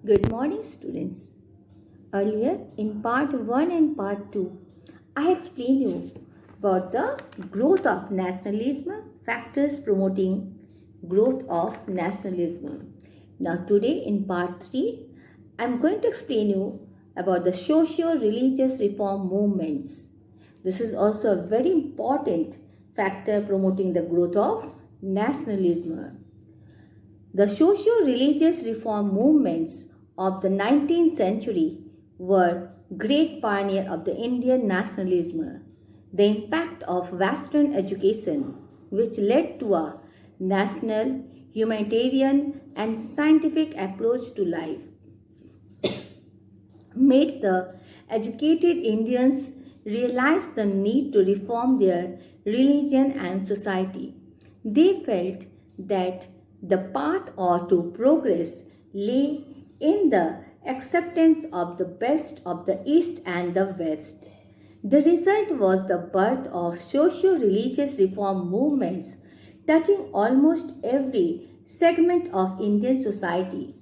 Good morning, students. Earlier, in part 1 and part 2, I explained you about the growth of nationalism, factors promoting growth of nationalism. Now, today in part 3, I am going to explain you about the socio-religious reform movements. This is also a very important factor promoting the growth of nationalism. The socio-religious reform movements of the 19th century were great pioneer of the Indian nationalism. The impact of Western education, which led to a national, humanitarian, and scientific approach to life, made the educated Indians realize the need to reform their religion and society. They felt that the path or to progress lay in the acceptance of the best of the East and the West. The result was the birth of socio-religious reform movements touching almost every segment of Indian society.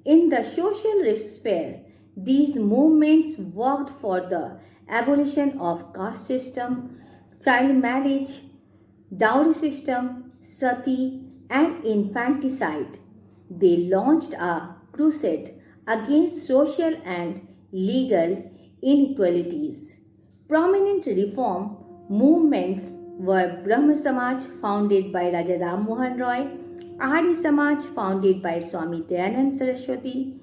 In the social sphere, these movements worked for the abolition of caste system, child marriage, dowry system, sati, and infanticide. They launched a crusade against social and legal inequalities. Prominent reform movements were Brahma Samaj founded by Raja Ram Mohan Roy, Arya Samaj founded by Swami Dayanand Saraswati,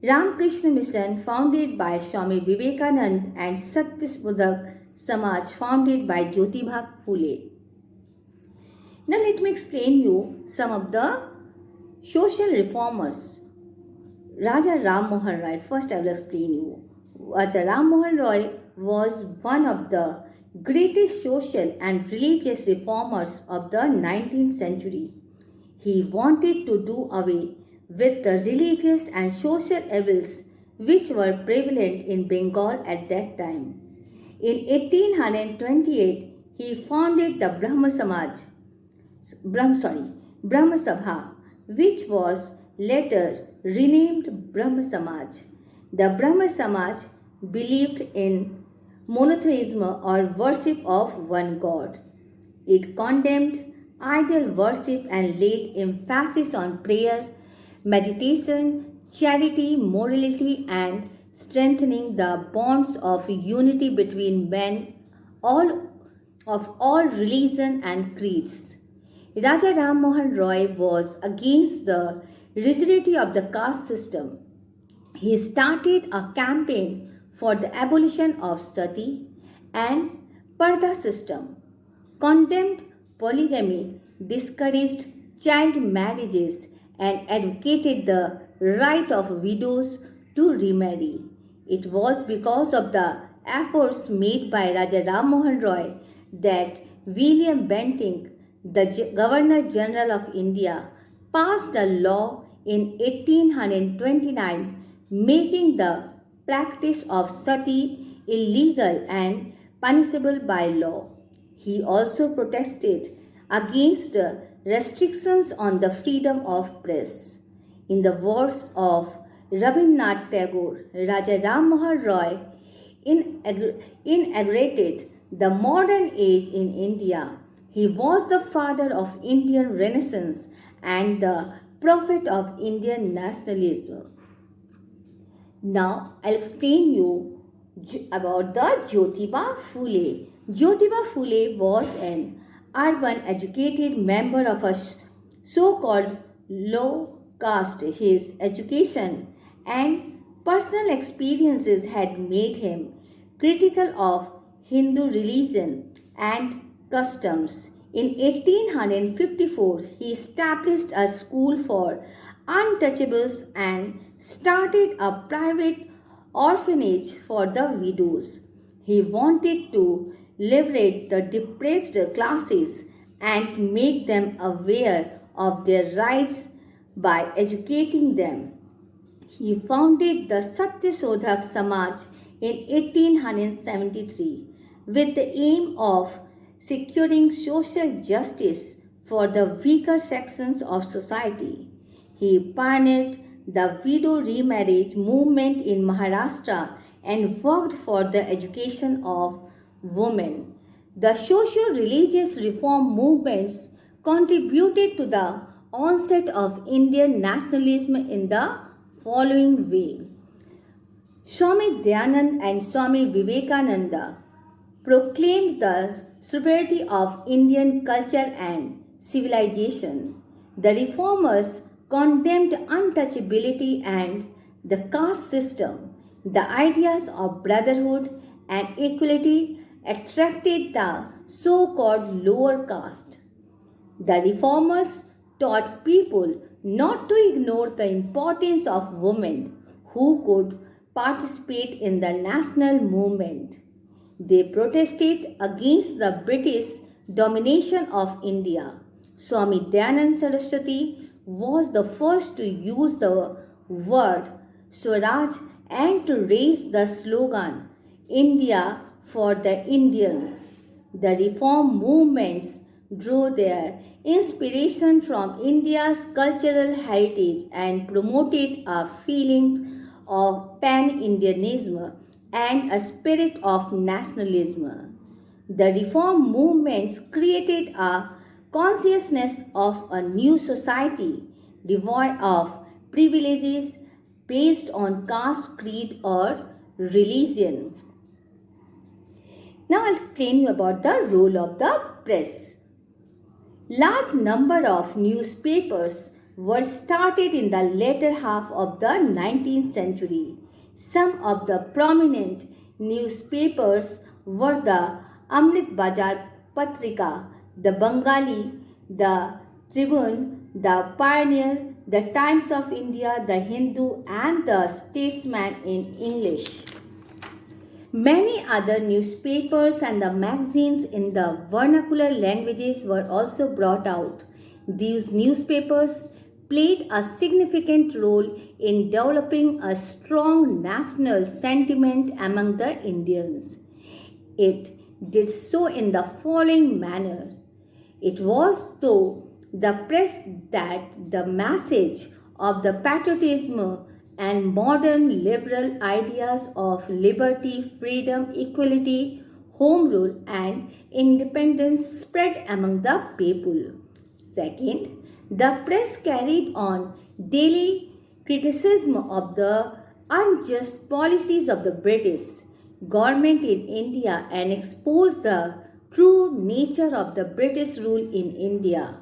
Ramakrishna Mission founded by Swami Vivekanand and Satyasbuddhak Samaj founded by Jyotiba Phule. Now let me explain you some of the social reformers. Raja Ram Mohan Roy, first I will explain you. Raja Ram Mohan Roy was one of the greatest social and religious reformers of the 19th century. He wanted to do away with the religious and social evils which were prevalent in Bengal at that time. In 1828, he founded the Brahma Sabha, which was later renamed Brahma Samaj. The Brahma Samaj believed in monotheism or worship of one god. It condemned idol worship and laid emphasis on prayer, meditation, charity, morality, and strengthening the bonds of unity between men all of all religion and creeds. Raja Ram Mohan Roy was against the rigidity of the caste system. He started a campaign for the abolition of sati and parda system, condemned polygamy, discouraged child marriages, and advocated the right of widows to remarry. It was because of the efforts made by Raja Ram Mohan Roy that William Bentinck, the Governor General of India, passed a law in 1829 making the practice of sati illegal and punishable by law. He also protested against restrictions on the freedom of press. In the words of Rabindranath Tagore, Raja Ram Mohan Roy inaugurated the modern age in India. He was the father of Indian Renaissance and the prophet of Indian nationalism. Now I'll explain you about the Jyotiba Phule. Jyotiba Phule was an urban educated member of a so-called low caste. His education and personal experiences had made him critical of Hindu religion and customs. In 1854, he established a school for untouchables and started a private orphanage for the widows. He wanted to liberate the depressed classes and make them aware of their rights by educating them. He founded the Satyasodhak Samaj in 1873 with the aim of securing social justice for the weaker sections of society. He pioneered the widow remarriage movement in Maharashtra and worked for the education of women. The socio-religious reform movements contributed to the onset of Indian nationalism in the following way. Swami Dayanand and Swami Vivekananda proclaimed the superiority of Indian culture and civilization. The reformers condemned untouchability and the caste system. The ideas of brotherhood and equality attracted the so called lower caste. The reformers taught people not to ignore the importance of women who could participate in the national movement. They protested against the British domination of India. Swami Dayanand Saraswati was the first to use the word Swaraj and to raise the slogan India for the Indians. The reform movements drew their inspiration from India's cultural heritage and promoted a feeling of pan-Indianism and a spirit of nationalism. The reform movements created a consciousness of a new society devoid of privileges based on caste, creed, or religion. Now I'll explain you about the role of the press. Large number of newspapers were started in the latter half of the 19th century. Some of the prominent newspapers were the Amrit Bazar Patrika, the Bengali, the Tribune, the Pioneer, the Times of India, the Hindu, and the Statesman in English. Many other newspapers and the magazines in the vernacular languages were also brought out. These newspapers played a significant role in developing a strong national sentiment among the Indians. It did so in the following manner. It was through the press that the message of the patriotism and modern liberal ideas of liberty, freedom, equality, home rule, and independence spread among the people. Second, the press carried on daily criticism of the unjust policies of the British government in India and exposed the true nature of the British rule in India.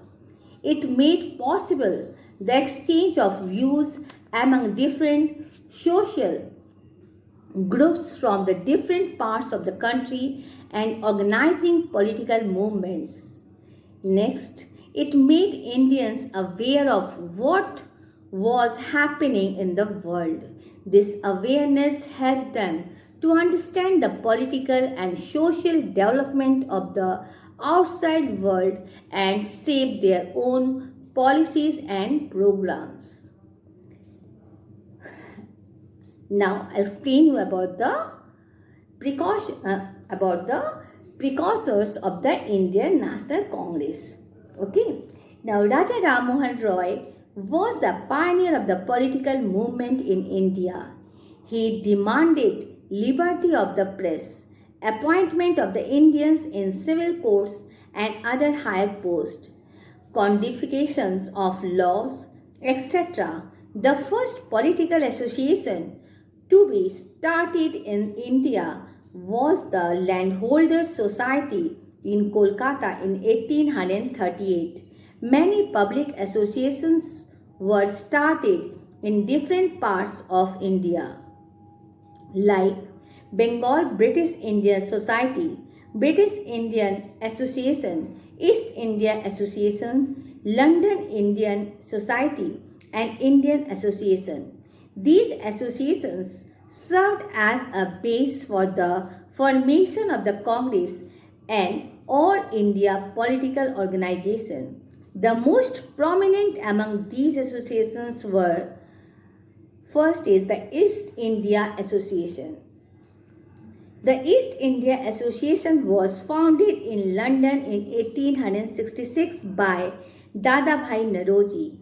It made possible the exchange of views among different social groups from the different parts of the country and organizing political movements. Next, it made Indians aware of what was happening in the world. This awareness helped them to understand the political and social development of the outside world and shape their own policies and programs. Now I'll explain you about the precursors of the Indian National Congress. Okay. Now Raja Ram Mohan Roy was the pioneer of the political movement in India. He demanded liberty of the press, appointment of the Indians in civil courts and other higher posts, codifications of laws, etc. The first political association to be started in India was the Landholders Society in Kolkata in 1838. Many public associations were started in different parts of India, like Bengal British India Society, British Indian Association, East India Association, London Indian Society, and Indian Association. These associations served as a base for the formation of the Congress and All India political organization. The most prominent among these associations were: first is the East India Association. The East India Association was founded in London in 1866 by Dadabhai Naoroji.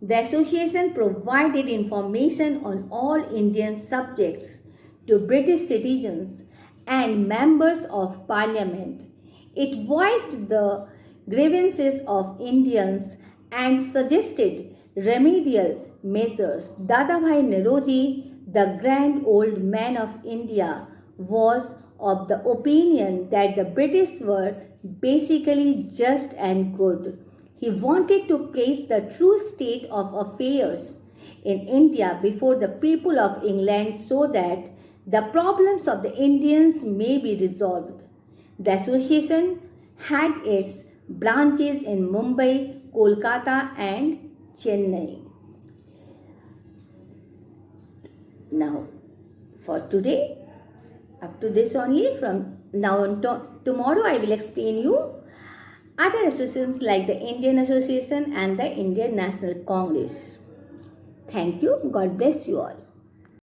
The association provided information on all Indian subjects to British citizens and members of parliament. It voiced the grievances of Indians and suggested remedial measures. Dadabhai Naoroji, the grand old man of India, was of the opinion that the British were basically just and good. He wanted to place the true state of affairs in India before the people of England so that the problems of the Indians may be resolved. The association had its branches in Mumbai, Kolkata, and Chennai. Now, for today, up to this only. From now on tomorrow, I will explain you other associations like the Indian Association and the Indian National Congress. Thank you. God bless you all.